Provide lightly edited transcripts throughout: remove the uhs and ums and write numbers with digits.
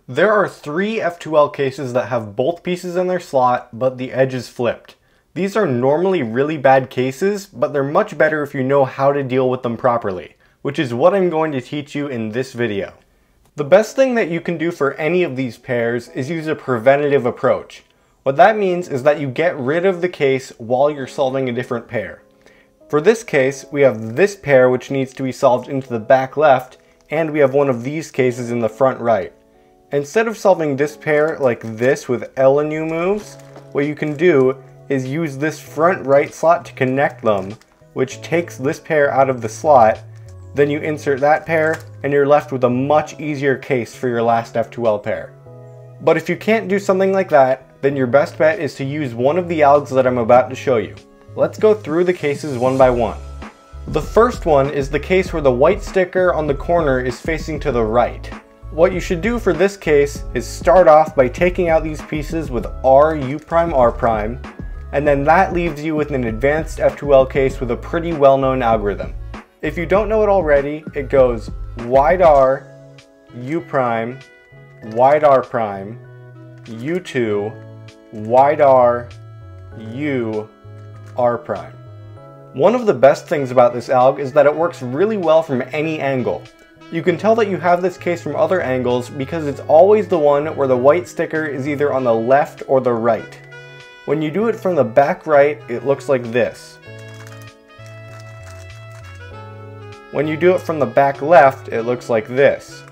There are three F2L cases that have both pieces in their slot, but the edge is flipped. These are normally really bad cases, but they're much better if you know how to deal with them properly, which is what I'm going to teach you in this video. The best thing that you can do for any of these pairs is use a preventative approach. What that means is that you get rid of the case while you're solving a different pair. For this case, we have this pair which needs to be solved into the back left, and we have one of these cases in the front right. Instead of solving this pair like this with LNU moves, what you can do is use this front right slot to connect them, which takes this pair out of the slot. Then you insert that pair, and you're left with a much easier case for your last F2L pair. But if you can't do something like that, then your best bet is to use one of the algs that I'm about to show you. Let's go through the cases one by one. The first one is the case where the white sticker on the corner is facing to the right. What you should do for this case is start off by taking out these pieces with R, U prime, R prime, and then that leaves you with an advanced F2L case with a pretty well-known algorithm. If you don't know it already, it goes wide R, U prime, wide R prime, U2, wide R, U, R prime. One of the best things about this alg is that it works really well from any angle. You can tell that you have this case from other angles because it's always the one where the white sticker is either on the left or the right. When you do it from the back right, it looks like this. When you do it from the back left, it looks like this.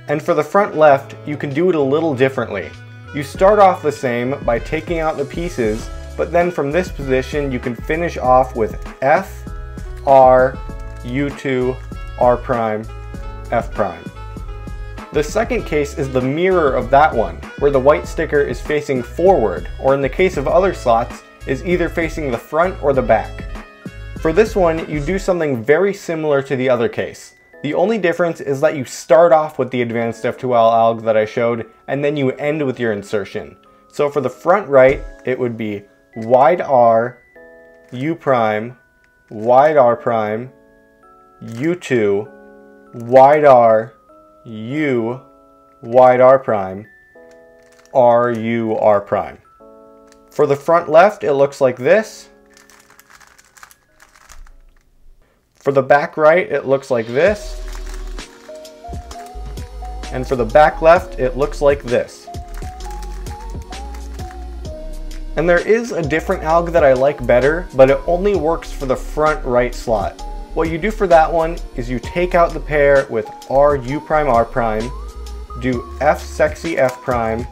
And for the front left, you can do it a little differently. You start off the same by taking out the pieces, but then from this position you can finish off with F, R, U2, R prime, F prime. The second case is the mirror of that one, where the white sticker is facing forward, or in the case of other slots, is either facing the front or the back. For this one, you do something very similar to the other case. The only difference is that you start off with the Advanced F2L alg that I showed, and then you end with your insertion. So for the front right, it would be wide R, U prime, wide R prime, U2, wide R, U, wide R prime, R, U, R prime. For the front left, it looks like this. For the back right, it looks like this. And for the back left, it looks like this. And there is a different alg that I like better, but it only works for the front right slot. What you do for that one is you take out the pair with R, U prime, R prime, do F sexy F prime,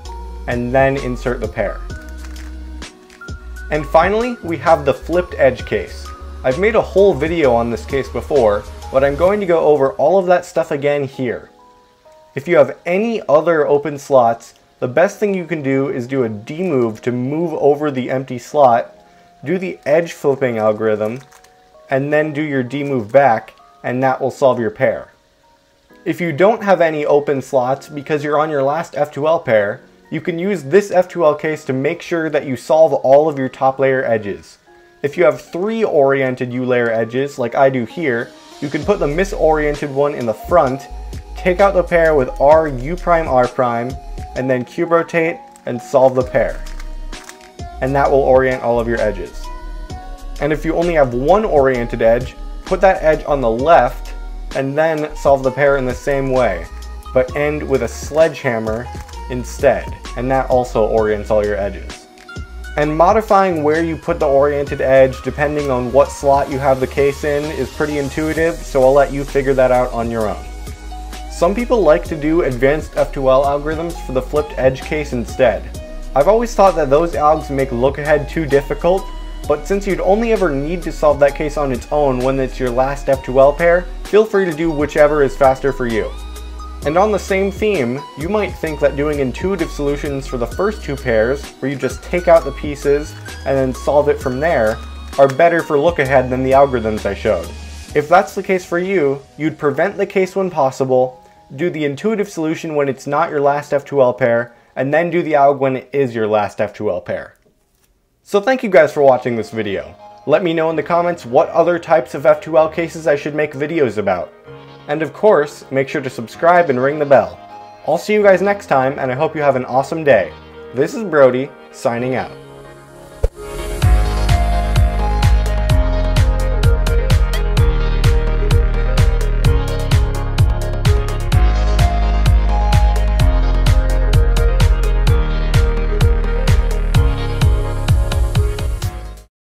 and then insert the pair. And finally, we have the flipped edge case. I've made a whole video on this case before, but I'm going to go over all of that stuff again here. If you have any other open slots, the best thing you can do is do a D move to move over the empty slot, do the edge flipping algorithm, and then do your D move back, and that will solve your pair. If you don't have any open slots because you're on your last F2L pair, you can use this F2L case to make sure that you solve all of your top layer edges. If you have 3 oriented U layer edges, like I do here, you can put the misoriented one in the front, take out the pair with R, U prime, R prime, and then cube rotate and solve the pair. And that will orient all of your edges. And if you only have one oriented edge, put that edge on the left and then solve the pair in the same way, but end with a sledgehammer instead, and that also orients all your edges. And modifying where you put the oriented edge depending on what slot you have the case in is pretty intuitive, so I'll let you figure that out on your own. Some people like to do Advanced F2L algorithms for the flipped edge case instead. I've always thought that those algs make look ahead too difficult, but since you'd only ever need to solve that case on its own when it's your last F2L pair, feel free to do whichever is faster for you. And on the same theme, you might think that doing intuitive solutions for the first 2 pairs, where you just take out the pieces and then solve it from there, are better for look ahead than the algorithms I showed. If that's the case for you, you'd prevent the case when possible, do the intuitive solution when it's not your last F2L pair, and then do the alg when it is your last F2L pair. So thank you guys for watching this video. Let me know in the comments what other types of F2L cases I should make videos about. And of course, make sure to subscribe and ring the bell. I'll see you guys next time, and I hope you have an awesome day. This is Brody, signing out.